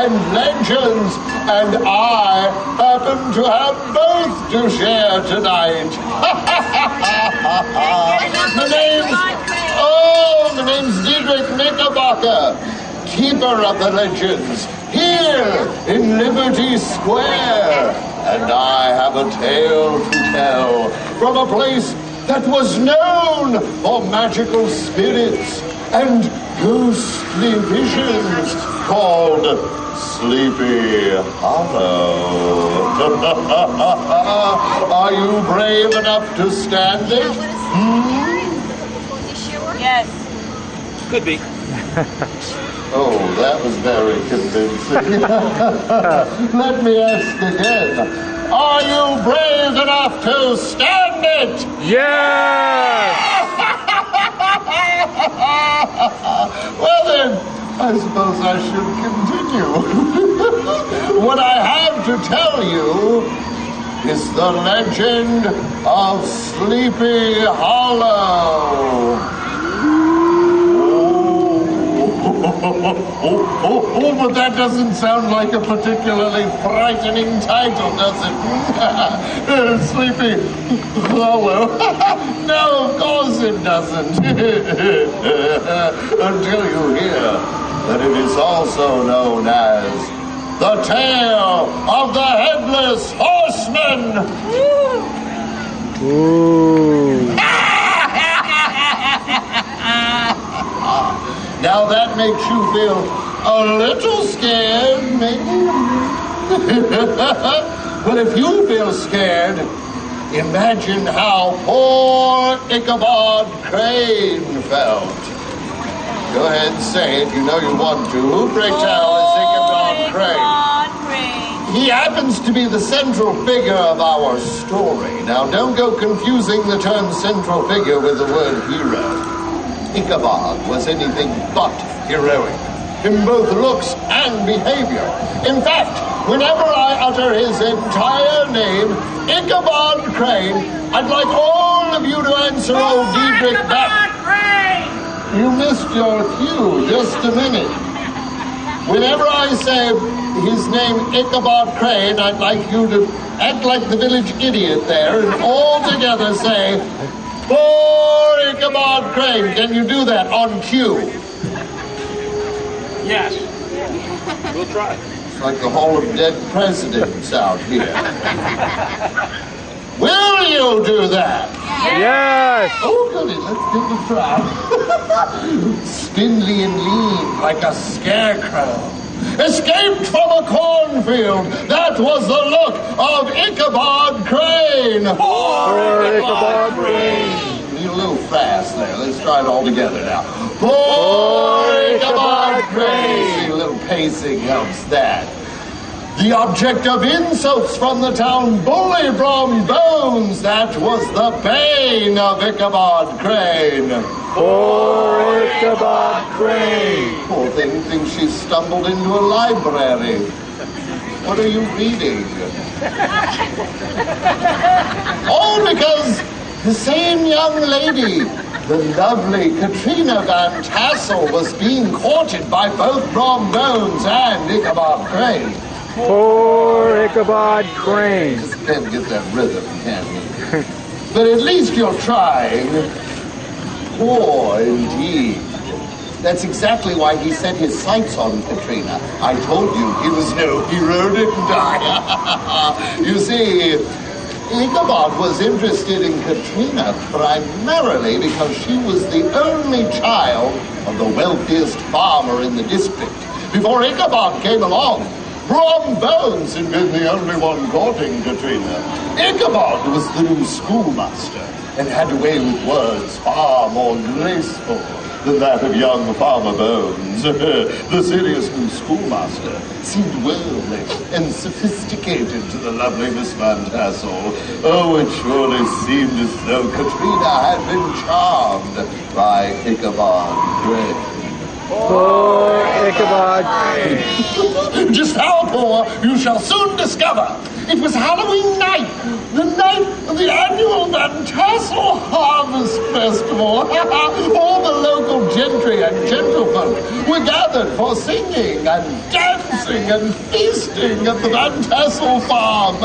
and legends, and I happen to have both to share tonight. The name's Diedrich Knickerbocker, keeper of the legends, here in Liberty Square. And I have a tale to tell from a place that was known for magical spirits and ghostly visions called Sleepy Hollow. Are you brave enough to stand it? Yes. Could be. Oh, that was very convincing. Let me ask again. Are you brave enough to stand it? Yes! Well then, I suppose I should continue. What I have to tell you is the legend of Sleepy Hollow. But that doesn't sound like a particularly frightening title, does it? Sleepy Hollow. No, of course it doesn't. Until you hear that it is also known as the Tale of the Headless Horseman. Ooh. Now that makes you feel a little scared, maybe? But if you feel scared, imagine how poor Ichabod Crane felt. Go ahead and say it. You know you want to. Who, pray tell, is Ichabod Crane? He happens to be the central figure of our story. Now, don't go confusing the term central figure with the word hero. Ichabod was anything but heroic in both looks and behavior. In fact, whenever I utter his entire name, Ichabod Crane, I'd like all of you to answer old Diedrich back. You missed your cue, just a minute. Whenever I say his name, Ichabod Crane, I'd like you to act like the village idiot there and all together say, "For Ichabod Crane." Can you do that on cue? Yes. We'll try. It's like the Hall of Dead Presidents out here. Will you do that? Yes! Oh, goody, let's give it a try. Spindly and lean, like a scarecrow. Escaped from a cornfield. That was the look of Ichabod Crane. Poor Ichabod Crane. You're a little fast there. Let's try it all together now. Poor Ichabod Crane. See, a little pacing helps that. The object of insults from the town bully from Bones. That was the bane of Ichabod Crane. Poor Ichabod Crane. Poor thing thinks she stumbled into a library. What are you reading? Oh, because the same young lady, the lovely Katrina Van Tassel, was being courted by both Brom Bones and Ichabod Crane. Poor Ichabod Crane. Just can't get that rhythm, can you? But at least you're trying. Poor indeed. That's exactly why he set his sights on Katrina. I told you he was no hero, didn't I? You see, Ichabod was interested in Katrina primarily because she was the only child of the wealthiest farmer in the district. Before Ichabod came along, Brom Bones had been the only one courting Katrina. Ichabod was the new schoolmaster and had a way with words far more graceful than that of young Farmer Bones. The serious new schoolmaster seemed worldly and sophisticated to the lovely Miss Van Tassel. Oh, it surely seemed as though Katrina had been charmed by Ichabod Crane. Poor Ichabod Crane. Just how poor you shall soon discover. It was Halloween night, the night of the annual Van Tassel Harvest Festival. All the local gentry and gentlefolk were gathered for singing and dancing rejoicing and feasting at the Van Tassel farm.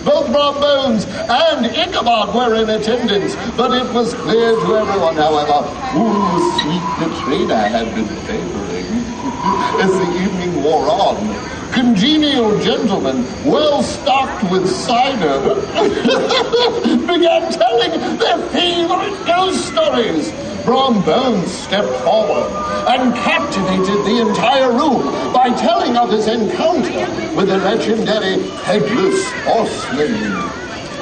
Both Brom Bones and Ichabod were in attendance, but it was clear to everyone, however, whom sweet Katrina had been favoring. As the evening wore on, congenial gentlemen, well stocked with cider, began telling their favorite ghost stories. Brom Bones stepped forward and captivated the entire room by telling of his encounter with the legendary Headless Horseman.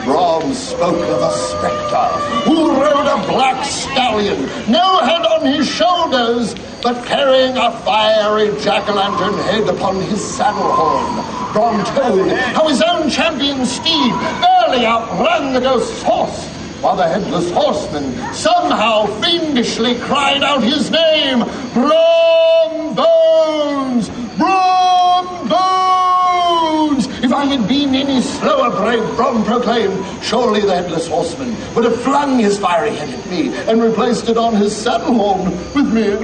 Brom spoke of a spectre who rode a black stallion, no head on his shoulders, but carrying a fiery jack-o'-lantern head upon his saddle horn. Brom told how his own champion steed barely outrun the ghost's horse, while the Headless Horseman somehow fiendishly cried out his name, Brom Bones! Brom Bones! If I had been any slower, brave Brom proclaimed, surely the Headless Horseman would have flung his fiery head at me and replaced it on his saddle horn with me.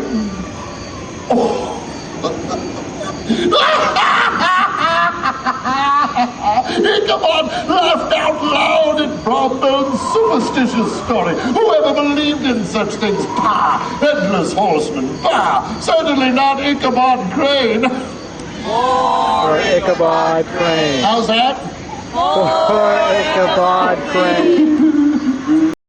Oh. Ichabod laughed out loud at Brom Bones' superstitious story. Whoever believed in such things? Bah! Headless Horseman, bah! Certainly not Ichabod Crane. For Ichabod Crane. How's that? For Ichabod Crane.